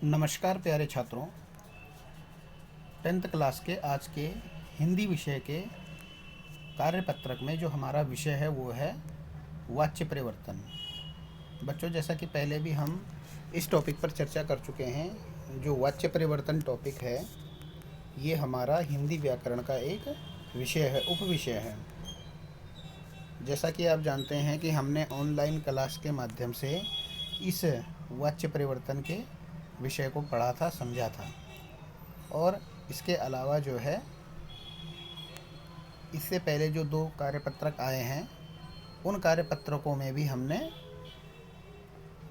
नमस्कार प्यारे छात्रों। 10th क्लास के आज के हिंदी विषय के कार्यपत्रक में जो हमारा विषय है वो है वाच्य परिवर्तन। बच्चों, जैसा कि पहले भी हम इस टॉपिक पर चर्चा कर चुके हैं, जो वाच्य परिवर्तन टॉपिक है ये हमारा हिंदी व्याकरण का एक विषय है, उपविषय है। जैसा कि आप जानते हैं कि हमने ऑनलाइन क्लास के माध्यम से इस वाच्य परिवर्तन के विषय को पढ़ा था, समझा था। और इसके अलावा जो है, इससे पहले जो 2 कार्यपत्रक आए हैं उन कार्यपत्रकों में भी हमने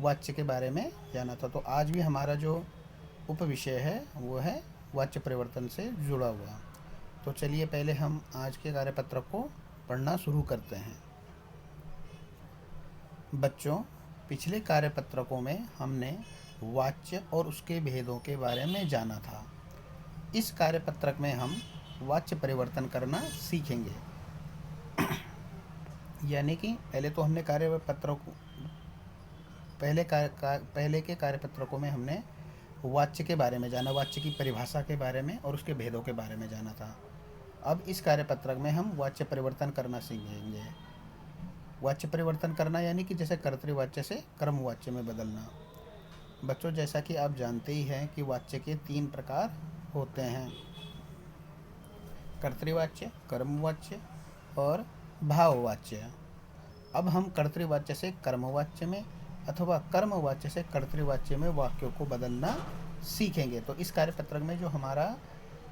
वाच्य के बारे में जाना था। तो आज भी हमारा जो उपविषय है वो है वाच्य परिवर्तन से जुड़ा हुआ। तो चलिए पहले हम आज के कार्यपत्रक को पढ़ना शुरू करते हैं। बच्चों, पिछले कार्यपत्रकों में हमने वाच्य और उसके भेदों के बारे में जाना था। इस कार्यपत्रक में हम वाच्य परिवर्तन करना सीखेंगे। यानी कि पहले तो हमने पहले के कार्यपत्रकों में हमने वाच्य के बारे में जाना, वाच्य की परिभाषा के बारे में और उसके भेदों के बारे में जाना था। अब इस कार्यपत्रक में हम वाच्य परिवर्तन करना सीखेंगे। वाच्य परिवर्तन करना यानी कि जैसे कर्तृवाच्य से कर्मवाच्य में बदलना। बच्चों, जैसा कि आप जानते ही हैं कि वाच्य के 3 प्रकार होते हैं, कर्तृवाच्य, कर्मवाच्य और भाववाच्य। अब हम कर्तृवाच्य से कर्मवाच्य में अथवा कर्मवाच्य से कर्तृवाच्य में वाक्यों को बदलना सीखेंगे। तो इस कार्यपत्रक में जो हमारा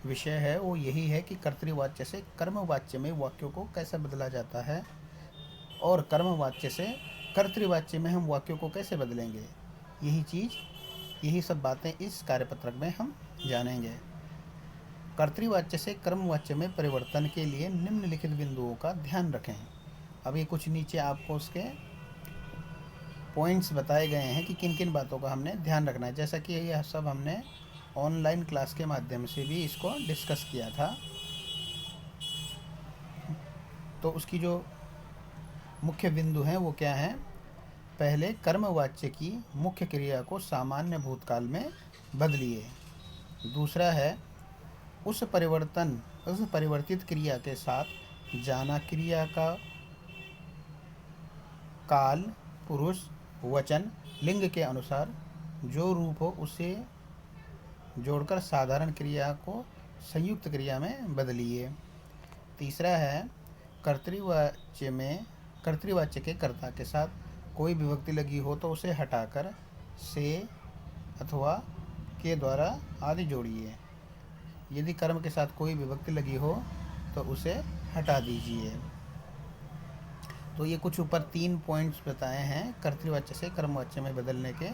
विषय है वो यही है कि कर्तृवाच्य से कर्मवाच्य में वाक्यों को कैसे बदला जाता है और कर्मवाच्य से कर्तृवाच्य में हम वाक्यों को कैसे बदलेंगे। यही सब बातें इस कार्यपत्रक में हम जानेंगे। कर्तृवाच्य से कर्मवाच्य में परिवर्तन के लिए निम्नलिखित बिंदुओं का ध्यान रखें। अभी कुछ नीचे आपको उसके पॉइंट्स बताए गए हैं कि किन किन बातों का हमने ध्यान रखना है। जैसा कि यह सब हमने ऑनलाइन क्लास के माध्यम से भी इसको डिस्कस किया था। तो उसकी जो मुख्य बिंदु हैं वो क्या हैं? पहले, कर्मवाच्य की मुख्य क्रिया को सामान्य भूतकाल में बदलिए। दूसरा है, उस परिवर्तित क्रिया के साथ जाना क्रिया का काल, पुरुष, वचन, लिंग के अनुसार जो रूप हो उसे जोड़कर साधारण क्रिया को संयुक्त क्रिया में बदलिए। तीसरा है, कर्तृवाच्य के कर्ता के साथ कोई विभक्ति लगी हो तो उसे हटाकर से अथवा के द्वारा आदि जोड़िए। यदि कर्म के साथ कोई विभक्ति लगी हो तो उसे हटा दीजिए। तो ये कुछ ऊपर 3 पॉइंट्स बताए हैं कर्तृवाच्य से कर्मवाच्य में बदलने के।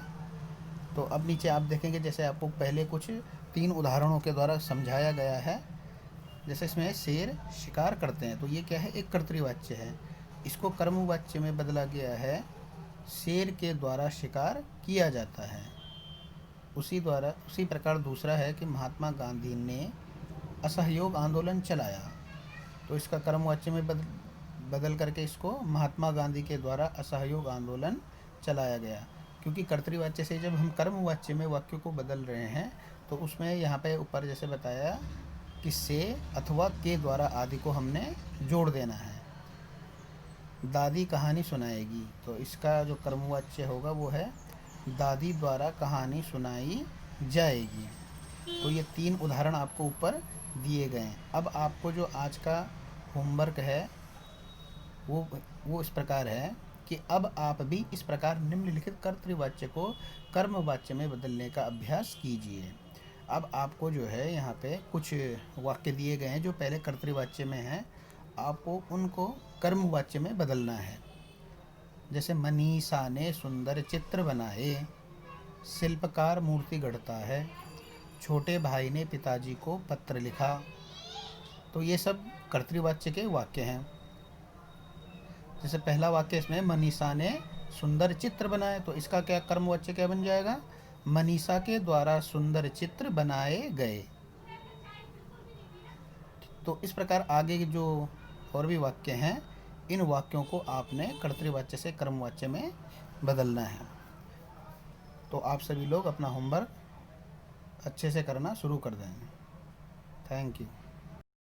तो अब नीचे आप देखेंगे, जैसे आपको पहले कुछ 3 उदाहरणों के द्वारा समझाया गया है। जैसे इसमें शेर शिकार करते हैं, तो ये क्या है? एक कर्तृवाच्य है। इसको कर्मवाच्य में बदला गया है, शेर के द्वारा शिकार किया जाता है। उसी प्रकार दूसरा है कि महात्मा गांधी ने असहयोग आंदोलन चलाया, तो इसका कर्मवाच्य में बदल करके इसको महात्मा गांधी के द्वारा असहयोग आंदोलन चलाया गया। क्योंकि कर्तृवाच्य से जब हम कर्मवाच्य में वाक्यों को बदल रहे हैं तो उसमें यहाँ पे ऊपर जैसे बताया कि से अथवा के द्वारा आदि को हमने जोड़ देना है। दादी कहानी सुनाएगी, तो इसका जो कर्मवाच्य होगा वो है दादी द्वारा कहानी सुनाई जाएगी। तो ये 3 उदाहरण आपको ऊपर दिए गए हैं। अब आपको जो आज का होमवर्क है वो इस प्रकार है कि अब आप भी इस प्रकार निम्नलिखित कर्तृवाच्य को कर्मवाच्य में बदलने का अभ्यास कीजिए। अब आपको जो है यहाँ पे कुछ वाक्य दिए गए हैं जो पहले कर्तृवाच्य में हैं, आपको उनको कर्मवाच्य में बदलना है। जैसे मनीषा ने सुंदर चित्र बनाए, शिल्पकार मूर्ति गढ़ता है, छोटे भाई ने पिताजी को पत्र लिखा। तो ये सब कर्तृवाच्य के वाक्य हैं। जैसे पहला वाक्य इसमें मनीषा ने सुंदर चित्र बनाए, तो इसका क्या कर्मवाच्य क्या बन जाएगा? मनीषा के द्वारा सुंदर चित्र बनाए गए। तो इस प्रकार आगे जो और भी वाक्य हैं, इन वाक्यों को आपने कर्तृवाच्य से कर्मवाच्य में बदलना है। तो आप सभी लोग अपना होमवर्क अच्छे से करना शुरू कर दें। Thank you.